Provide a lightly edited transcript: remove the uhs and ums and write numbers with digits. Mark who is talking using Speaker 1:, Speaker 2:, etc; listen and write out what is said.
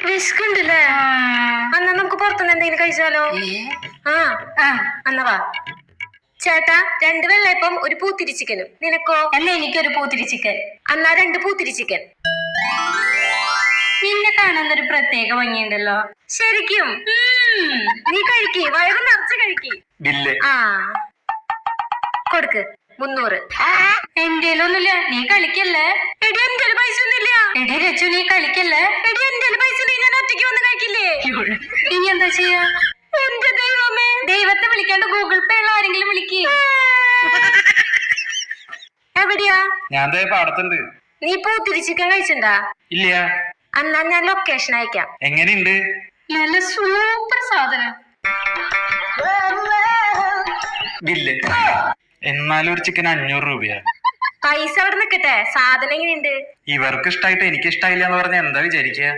Speaker 1: വിശക്കുണ്ടല്ലേ? എന്നാ നമുക്ക് പുറത്തുനിന്ന് എന്തെങ്കിലും കഴിച്ചാലോ? എന്നാ വാ. ചേട്ടാ 2 വെള്ളയപ്പം, ഒരു പൂത്തിരി ചിക്കനും. നിനക്കോ?
Speaker 2: എന്നാ എനിക്കൊരു പൂത്തിരി ചിക്കൻ.
Speaker 1: എന്നാ 2 പൂത്തിരി ചിക്കൻ.
Speaker 2: നിന്നെ കാണുന്നൊരു പ്രത്യേക ഭംഗിയുണ്ടല്ലോ.
Speaker 1: ശരിക്കും? നീ കഴിക്കി, വയറ് നിറച്ച് കഴിക്കി. കൊടുക്ക് 300.
Speaker 2: എന്റെയിലൊന്നുമില്ല, നീ കളിക്കല്ലേ.
Speaker 1: എടി എന്റെ പൈസ ഒന്നുമില്ല.
Speaker 2: എടി രച്ചു, നീ കളിക്കല്ലേ.
Speaker 1: എടി എന്റെ പൈസ ഞാൻ ഒറ്റയ്ക്ക് വന്ന് കഴിക്കില്ലേ?
Speaker 2: ഇനി എന്താ ചെയ്യാ?
Speaker 1: എന്റെ ദൈവമേ,
Speaker 2: ദൈവത്തെ വിളിക്കാണ്ട് ഗൂഗിൾ പേ ഉള്ള ആരെങ്കിലും വിളിക്കേ.
Speaker 1: എവിടെയാ?
Speaker 3: ഞാൻ പാടത്തുണ്ട്.
Speaker 1: നീ പൂത്തിരി ചിക്കൻ കഴിച്ചിണ്ടാ?
Speaker 3: ഇല്ല.
Speaker 1: എന്നാ ഞാൻ ലൊക്കേഷൻ അയക്കാം.
Speaker 3: എങ്ങനെയുണ്ട്?
Speaker 2: നല്ല സൂപ്പർ സാധനം.
Speaker 3: ബില്ല് എന്നാലും ഒരു ചിക്കൻ 500 രൂപയാ.
Speaker 1: പൈസ അവിടെ നിക്കട്ടെ, സാധനം എങ്ങനെയുണ്ട്?
Speaker 3: ഇവർക്ക് ഇഷ്ടായിട്ട് എനിക്ക് ഇഷ്ടായില്ല എന്ന് പറഞ്ഞാൽ എന്താ വിചാരിക്കുക?